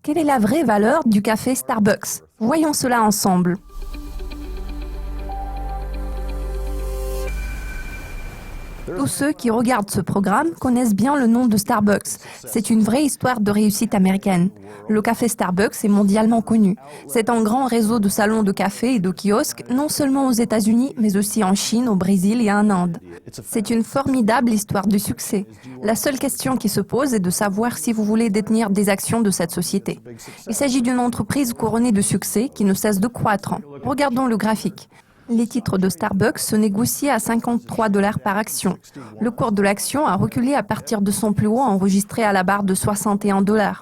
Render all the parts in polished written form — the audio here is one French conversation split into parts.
Quelle est la vraie valeur du café Starbucks? Voyons cela ensemble. Tous ceux qui regardent ce programme connaissent bien le nom de Starbucks. C'est une vraie histoire de réussite américaine. Le café Starbucks est mondialement connu. C'est un grand réseau de salons de café et de kiosques, non seulement aux États-Unis, mais aussi en Chine, au Brésil et en Inde. C'est une formidable histoire de succès. La seule question qui se pose est de savoir si vous voulez détenir des actions de cette société. Il s'agit d'une entreprise couronnée de succès qui ne cesse de croître. Regardons le graphique. Les titres de Starbucks se négocient à 53 $ par action. Le cours de l'action a reculé à partir de son plus haut enregistré à la barre de 61 $.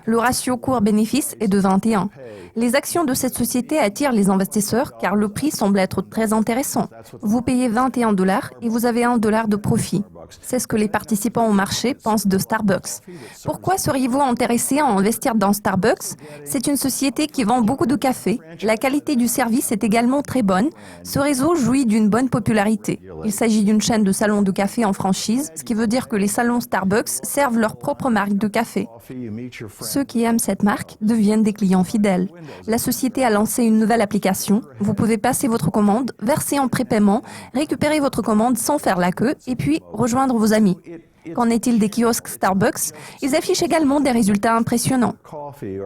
Le ratio cours-bénéfice est de 21. Les actions de cette société attirent les investisseurs car le prix semble être très intéressant. Vous payez 21 $ et vous avez 1 $ de profit. C'est ce que les participants au marché pensent de Starbucks. Pourquoi seriez-vous intéressé à investir dans Starbucks? C'est une société qui vend beaucoup de café. La qualité du service est également très bonne. Ce réseau jouit d'une bonne popularité. Il s'agit d'une chaîne de salons de café en franchise, ce qui veut dire que les salons Starbucks servent leur propre marque de café. Ceux qui aiment cette marque deviennent des clients fidèles. La société a lancé une nouvelle application. Vous pouvez passer votre commande, verser en prépaiement, récupérer votre commande sans faire la queue et puis rejoindre vos amis. Qu'en est-il des kiosques Starbucks? Ils affichent également des résultats impressionnants.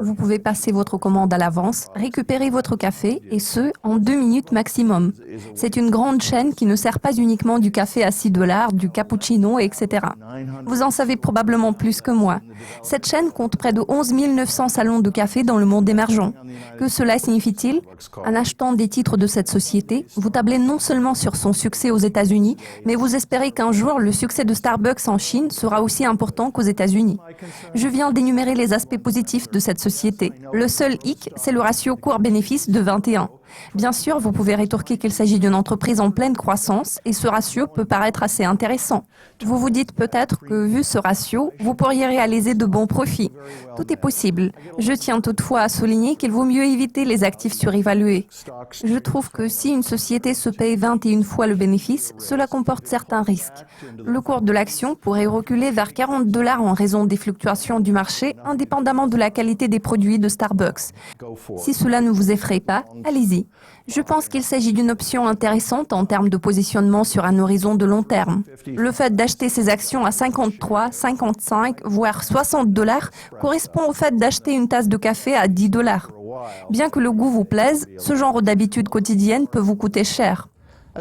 Vous pouvez passer votre commande à l'avance, récupérer votre café, et ce, en 2 minutes maximum. C'est une grande chaîne qui ne sert pas uniquement du café à 6 $, du cappuccino, etc. Vous en savez probablement plus que moi. Cette chaîne compte près de 11 900 salons de café dans le monde émergent. Que cela signifie-t-il? En achetant des titres de cette société, vous tablez non seulement sur son succès aux États-Unis, mais vous espérez qu'un jour, le succès de Starbucks en Chine sera aussi important qu'aux États-Unis. Je viens d'énumérer les aspects positifs de cette société. Le seul hic, c'est le ratio cours-bénéfice de 21. Bien sûr, vous pouvez rétorquer qu'il s'agit d'une entreprise en pleine croissance et ce ratio peut paraître assez intéressant. Vous vous dites peut-être que, vu ce ratio, vous pourriez réaliser de bons profits. Tout est possible. Je tiens toutefois à souligner qu'il vaut mieux éviter les actifs surévalués. Je trouve que si une société se paye 21 fois le bénéfice, cela comporte certains risques. Le cours de l'action pourrait reculer vers 40 $ en raison des fluctuations du marché, indépendamment de la qualité des produits de Starbucks. Si cela ne vous effraie pas, allez-y. Je pense qu'il s'agit d'une option intéressante en termes de positionnement sur un horizon de long terme. Le fait d'acheter ces actions à 53, 55, voire 60 $ correspond au fait d'acheter une tasse de café à 10 $. Bien que le goût vous plaise, ce genre d'habitude quotidienne peut vous coûter cher.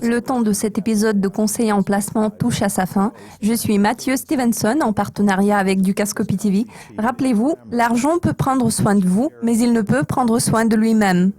Le temps de cet épisode de conseil en placement touche à sa fin. Je suis Mathieu Stevenson en partenariat avec Dukascopy TV. Rappelez-vous, l'argent peut prendre soin de vous, mais il ne peut prendre soin de lui-même.